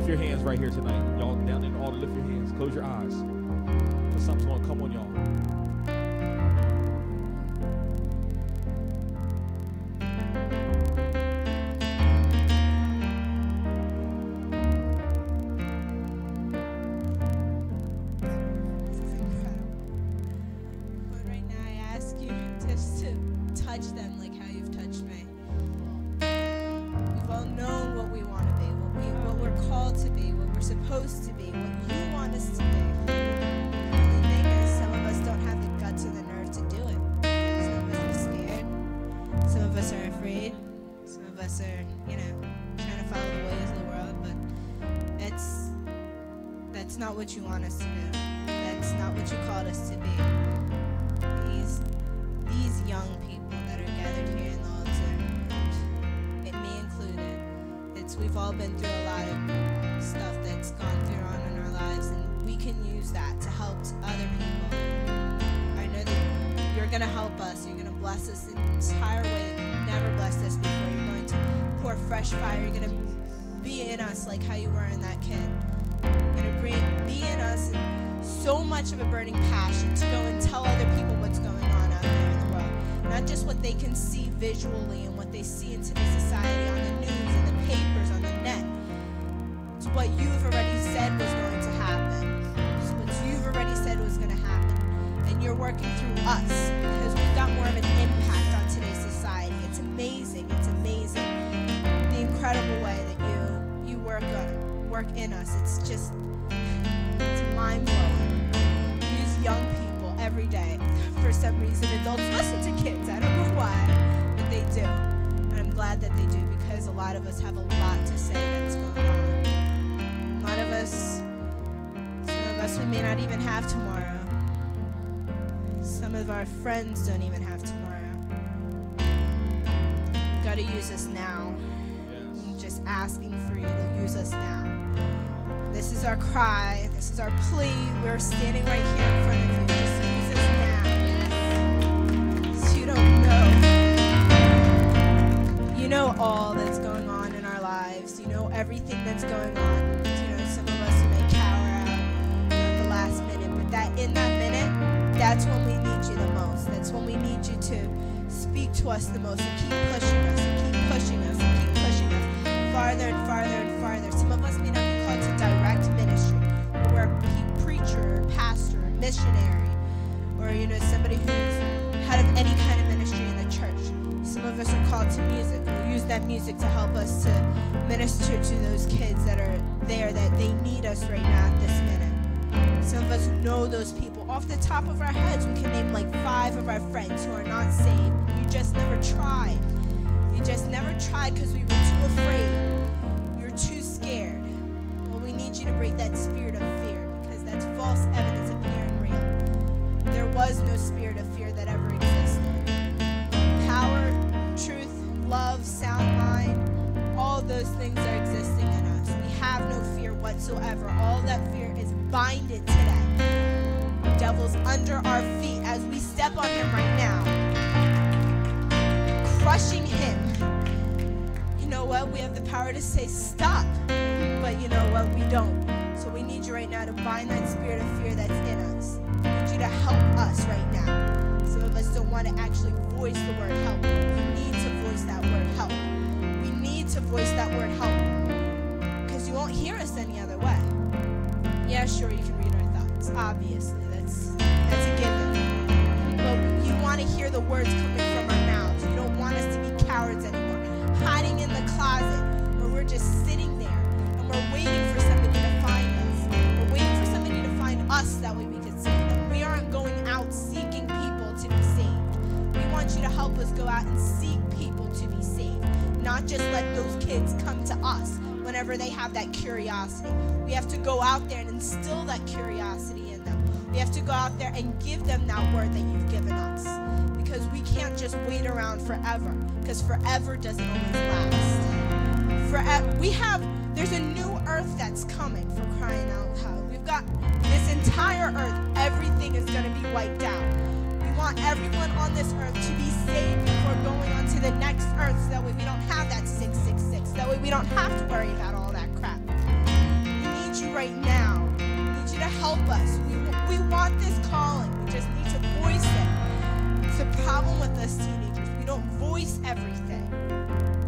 your hands right here tonight. Y'all down in the altar, lift your hands. Close your eyes. Because something's going to come on y'all. What you want us to do. That's not what you called us to be. These young people that are gathered here in the altar, and me included, we've all been through a lot of stuff that's gone through on in our lives, and we can use that to help other people. I know that you're going to help us. You're going to bless us in an entire way that you've never blessed us before. You're going to pour fresh fire. You're going to be in us like how you were in that kid. Be in us so much of a burning passion to go and tell other people what's going on out there in the world. Not just what they can see visually and what they see in today's society on the news and the papers, on the net. It's what you've already said was going to happen. It's what you've already said was going to happen. And you're working through us because we've got more of an impact on today's society. It's amazing. It's amazing. The incredible way that you work in us. It's mind-blowing. Use young people every day. For some reason, adults listen to kids. I don't know why, but they do. And I'm glad that they do because a lot of us have a lot to say that's going on. A lot of us, some of us, we may not even have tomorrow. Some of our friends don't even have tomorrow. You've got to use us now. I'm just asking for you to use us now. This is our cry. This is our plea. We're standing right here in front of you. Just use us now. So you don't know. You know all that's going on in our lives. You know everything that's going on. You know, some of us may cower out at the last minute. But in that minute, that's when we need you the most. That's when we need you to speak to us the most and keep pushing us and keep pushing us and keep pushing us farther and farther and farther. Some of us may not be called to direct ministry, or we're a preacher, or pastor, or missionary, or somebody who's head of any kind of ministry in the church. Some of us are called to music. We'll use that music to help us to minister to those kids that are there that they need us right now at this minute. Some of us know those people. Off the top of our heads, we can name like 5 of our friends who are not saved. You just never tried. You just never tried because we were too afraid. You're too scared. Well, we need you to break that spirit of fear because that's false evidence appearing real. There was no spirit of fear that ever existed. Power, truth, love, sound mind, all those things are existing in us. We have no fear whatsoever. All that fear is binded today. The devil's under our feet as we step on him right now. Crushing him. You know what? We have the power to say stop. But you know what? We don't. So we need you right now to bind that spirit of fear that's in us. We need you to help us right now. Some of us don't want to actually voice the word help. We need to voice that word help. We need to voice that word help. Because you won't hear us any other way. Yeah, sure, you can read our thoughts. Obviously, that's a given. But you want to hear the words coming from our mouths. You don't want us to be cowards anymore. Hiding in the closet where we're just sitting there and we're waiting for somebody to find us. We're waiting for somebody to find us that way we can save them. We aren't going out seeking people to be saved. We want you to help us go out and seek people to be saved. Not just let those kids come to us whenever they have that curiosity. We have to go out there and instill that curiosity in them. We have to go out there and give them that word that you've given us. Because we can't just wait around forever. Because forever doesn't always last. There's a new earth that's coming, for crying out loud. We've got this entire earth. Everything is going to be wiped out. We want everyone on this earth to be saved before going on to the next earth. So that way we don't have that 666. That way we don't have to worry about all that crap. you right now. We need you to help us. We want this calling. We just need to voice it. It's a problem with us teenagers. We don't voice everything.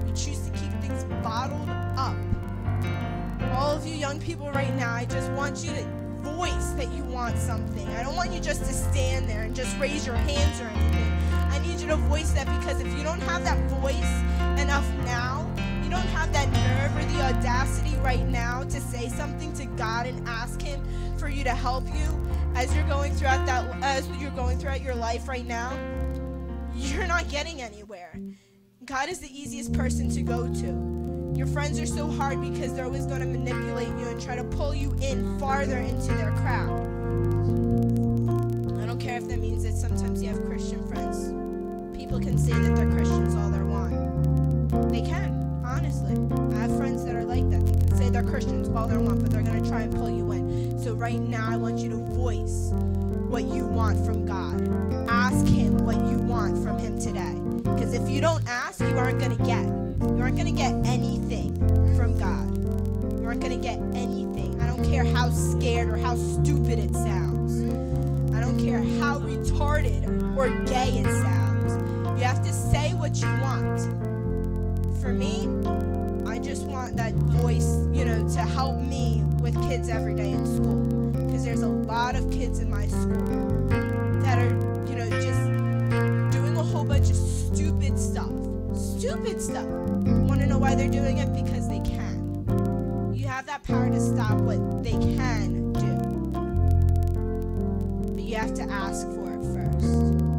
We choose to keep things bottled up. All of you young people right now, I just want you to voice that you want something. I don't want you just to stand there and just raise your hands or anything. I need you to voice that, because if you don't have that voice enough now, you don't have that nerve or the audacity right now to say something to God and ask Him for you to help you as you're going throughout your life right now, you're not getting anywhere. God is the easiest person to go to. Your friends are so hard because they're always going to manipulate you and try to pull you in farther into their crowd. I don't care if that means that sometimes you have Christian friends. People can say that they're Christians all they want. They can, honestly. I have friends that are like that. They can say they're Christians all they want, but they're going to try and pull you in. So right now, I want you to voice what you want from God. Ask Him what you want from Him today. Because if you don't ask, you aren't going to get. You aren't going to get anything from God. You aren't going to get anything. I don't care how scared or how stupid it sounds. I don't care how retarded or gay it sounds. You have to say what you want. For me, I just want that voice, to help me with kids every day in school. Because there's a lot of kids in my school that are, just doing a whole bunch of stupid stuff. Stupid stuff. Want to know why they're doing it? Because they can. You have that power to stop what they can do. But you have to ask for it first.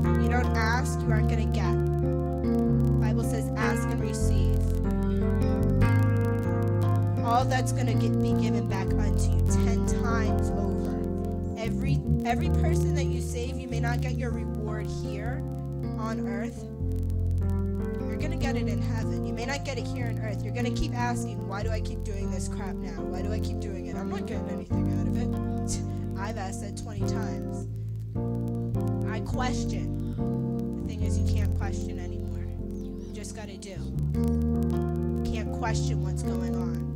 If you don't ask, you aren't going to get. The Bible says, ask and receive. All that's going to be given back unto you 10 times over. Every person that you save, you may not get your reward here on earth. You're going to get it in heaven. You may not get it here on earth. You're going to keep asking, why do I keep doing this crap now? Why do I keep doing it? I'm not getting anything out of it. I've asked that 20 times. I question. The thing is, you can't question anymore. You just got to do. You can't question what's going on.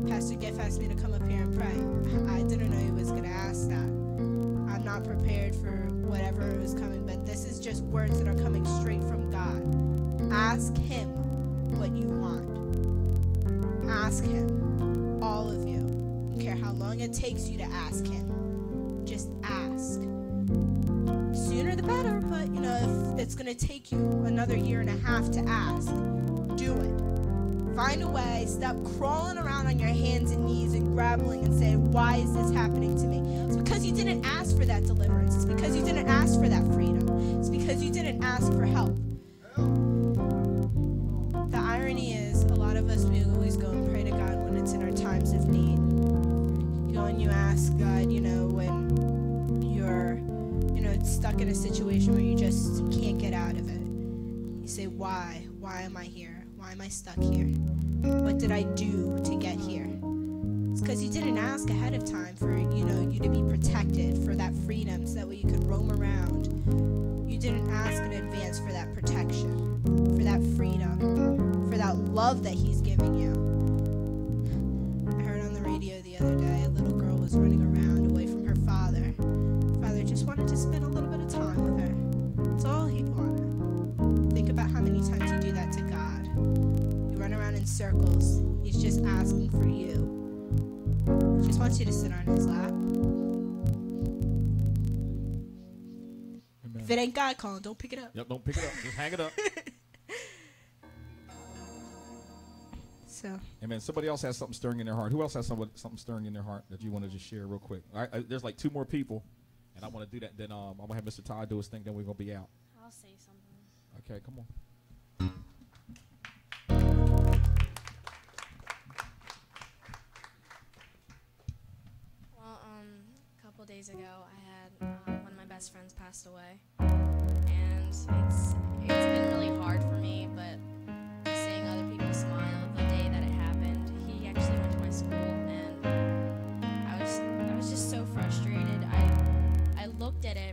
Pastor Giff asked me to come up here and pray. I didn't know he was going to ask that. I'm not prepared for whatever was coming, but this is just words that are coming straight from God. Ask Him what you want. Ask Him, all of you. I don't care how long it takes you to ask Him. Just ask. Sooner the better, but if it's going to take you another year and a half to ask, do it. Find a way. Stop crawling around on your hands and knees and grappling and saying, why is this happening to me? It's because you didn't ask for that deliverance. It's because you didn't ask for that freedom. It's because you didn't ask for help. The irony is, a lot of us, we always go and pray to God when it's in our times of need. You go and you ask God, when you're, stuck in a situation where you just can't get out of it. You say, why? Why am I here? Why am I stuck here? What did I do to get here? It's because you didn't ask ahead of time for, you to be protected, for that freedom so that way you could roam around. You didn't ask in advance for that protection, for that freedom, for that love that He's giving you. I heard on the radio the other day, a little girl was running around away from her father. Father just wanted to spend a little bit of time with her. That's all he wanted. Think about how many times you do that to God. You run around in circles. He's just asking for you. He just wants you to sit on His lap. Amen. If it ain't God calling, don't pick it up. Yep, don't pick it up. Just hang it up. So. Amen. Somebody else has something stirring in their heart. Who else has something stirring in their heart that you want to just share real quick? All right, there's like 2 more people, and I want to do that. Then I'm going to have Mr. Todd do his thing, then we're going to be out. I'll say something. Okay, come on. Well, a couple days ago, I had one of my best friends passed away, and it's been really hard for me. But seeing other people smile the day that it happened, he actually went to my school, and I was just so frustrated. I looked at it